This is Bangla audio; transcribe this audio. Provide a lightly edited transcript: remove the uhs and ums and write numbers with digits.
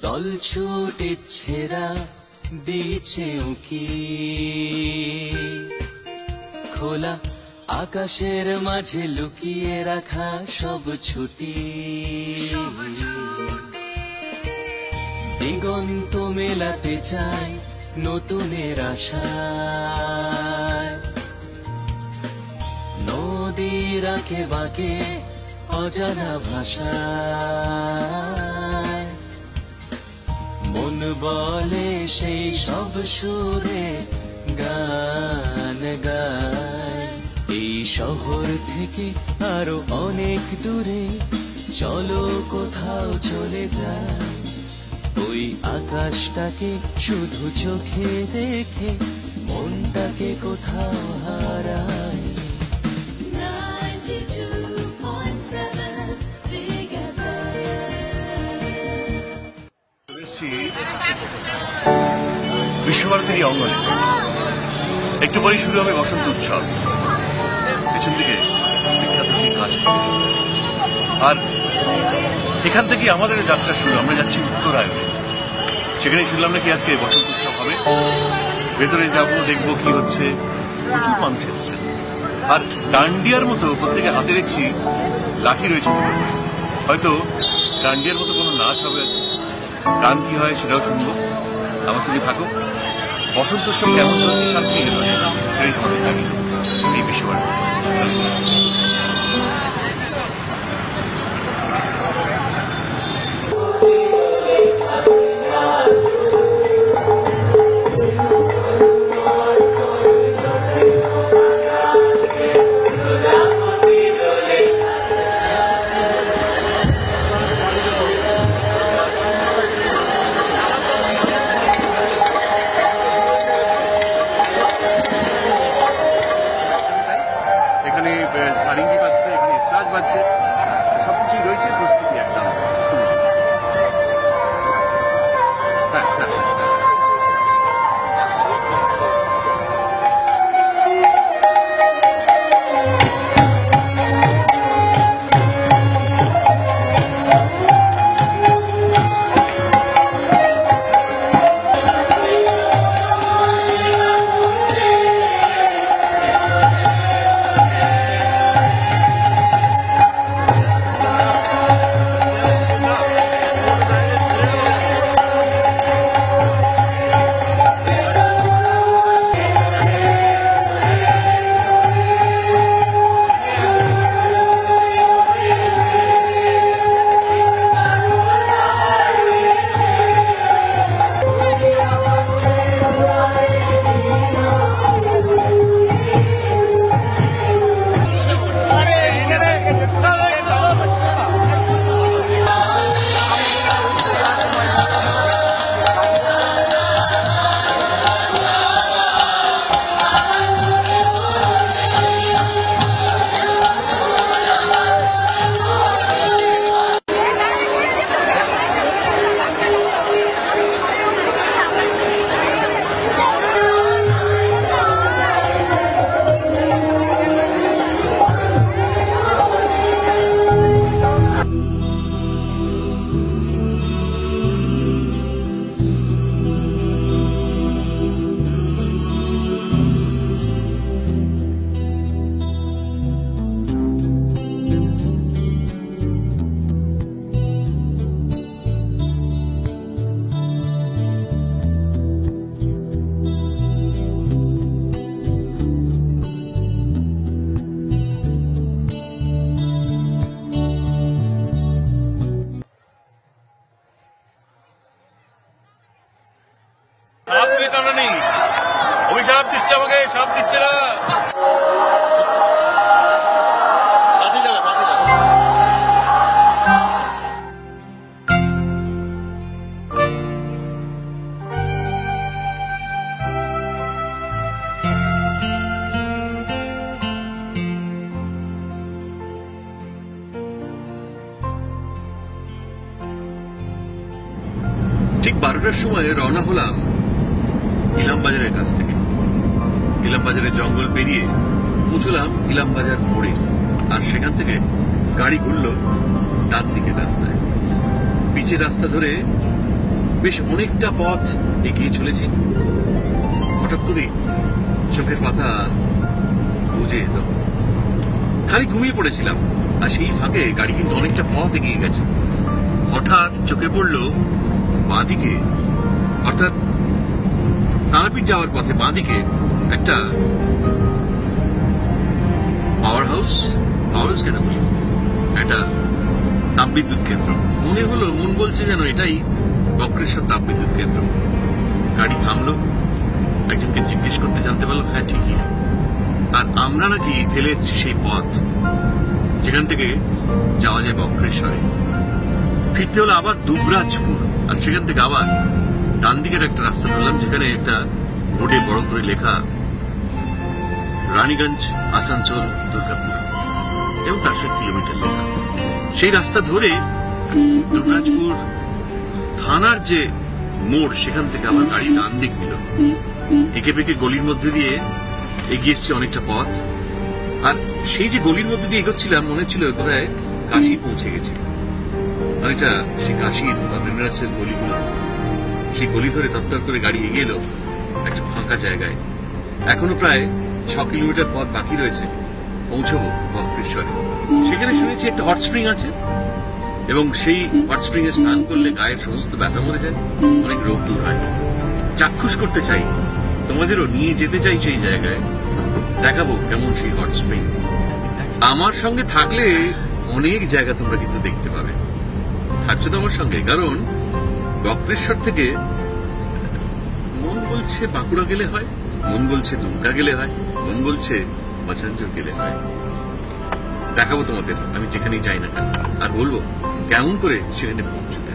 দল ছুটেছেরা দিচ্ছে উকি খোলা আকাশের মাঝে লুকিয়ে রাখা সব ছুটি দিগন্ত মেলাতে চাই নতুনের আশায় নদীর আঁকে বাঁকে অজানা ভাষায় মন বলে সেই সব সুরে গান গায় এই শহর থেকে আরো অনেক দূরে চলো কোথাও চলে যায় ওই আকাশটাকে শুধু চোখে দেখে মনটাকে কোথাও হারায়। বিশ্বভারতীর অঙ্গনে একটু পরেই শুরু হবে বসন্ত উৎসব। পেছন দিকে বিখ্যাত সেই কাজ আর এখান থেকে আমাদের যাত্রা শুরু। আমরা যাচ্ছি উত্তরায়ণে, সেখানে শুনলাম নাকি আজকে বসন্ত উৎসব হবে। ভেতরে যাবো, দেখবো কি হচ্ছে। প্রচুর মানুষ এসছে আর ডান্ডিয়ার মতো প্রত্যেকে হাতে দেখছি লাঠি রয়েছে। হয়তো ডান্ডিয়ার মতো কোনো নাচ হবে, গান কি হয় সেটাও শুনবো। আমার সঙ্গে থাকো। বসন্ত উৎসব কেমন চলছে শান্তিনিকেতনে সেই তোমাদের থাকি এই বিশ্বভারতী। সারিঙ্গি বাজছে, এখানে এসরাজ বাজছে, সবকিছুই রয়েছে প্রস্তুতি একদম। অভিশাপ দিচ্ছে আমাকে, সাপ দিচ্ছে না। ঠিক 12টার সময় রওনা হলাম ইলামবাজারের কাছ থেকে। ইলামবাজারের জঙ্গল পেরিয়ে পৌঁছলাম ইলামবাজার মোড়ে, আর সেখান থেকে গাড়ি ঘুরল ডান দিকের রাস্তায়। পিচের রাস্তা ধরে বেশ অনেকটা পথ এগিয়ে চলেছি, হঠাৎ করে চোখের পাতা বুঝে এলো। খালি ঘুমিয়ে পড়েছিলাম, আর সেই ফাঁকে গাড়ি কিন্তু অনেকটা পথ এগিয়ে গেছে। হঠাৎ চোখে পড়লো বাঁদিকে, অর্থাৎ তারাপীঠ যাওয়ার পথে বাঁদিকে একটা পাওয়ার হাউস কেন বলি, একটা তাপবিদ্যুৎ কেন্দ্র। মন বলছে যেন এটাই বক্রেশ্বর তাপবিদ্যুৎ কেন্দ্র। গাড়ি থামলো, একজনকে জিজ্ঞেস করতে জানতে পারলো হ্যাঁ ঠিকই। আর আমরা নাকি ফেলে এসেছি সেই পথ যেখান থেকে যাওয়া যায় বক্রেশ্বরে। ফিরতে হলো আবার দুবরাজপুর, আর সেখান থেকে আবার ডান দিকের একটা রাস্তা ধরলাম, যেখানে একটা বোর্ডে বড় করে লেখা রানীগঞ্জ, আসানসোল, দুর্গাপুর, এবং 400 কিলোমিটার লেখা। সেই রাস্তা ধরে দুবরাজপুর থানার যে মোড়, সেখান থেকে আবার গাড়ি ডান দিক নিল। একে বেঁকে গলির মধ্যে দিয়ে এগিয়ে এসছি অনেকটা পথ। আর সেই যে গলির মধ্যে দিয়ে এগোচ্ছিলাম, মনে ছিল কোথায় কাশি পৌঁছে গেছি। অনেকটা সেই কাশির বা বেনারসের গলিগুলো, সেই গলি ধরে তত্তর করে গাড়ি এগিয়ে এলো একটা ফাঁকা জায়গায়। এখনো প্রায় 6 কিলোমিটার পথ বাকি রয়েছে, পৌঁছবো বক্রেশ্বরে। সেখানে শুনেছি একটা হট স্প্রিং আছে, এবং সেই হট স্প্রিং এ স্নান করলে গায়ের সমস্ত ব্যথা মরে যায়, অনেক রোগ দূর হয়। চাক্ষুষ করতে চাই, তোমাদেরও নিয়ে যেতে চাই সেই জায়গায়, দেখাবো কেমন সেই হট স্প্রিং। আমার সঙ্গে থাকলে অনেক জায়গা তোমরা কিন্তু দেখতে পাবে। থাকছো তো আমার সঙ্গে, কারণ বক্রেশ্বর থেকে মন বলছে বাঁকুড়া গেলে হয়, মন বলছে দুমকা গেলে হয়, মন বলছে মাচাঞ্জোর গেলে হয়। দেখাবো তোমাদের আমি যেখানেই যাই না কেন, আর বলবো কেমন করে সেখানে পৌঁছতে।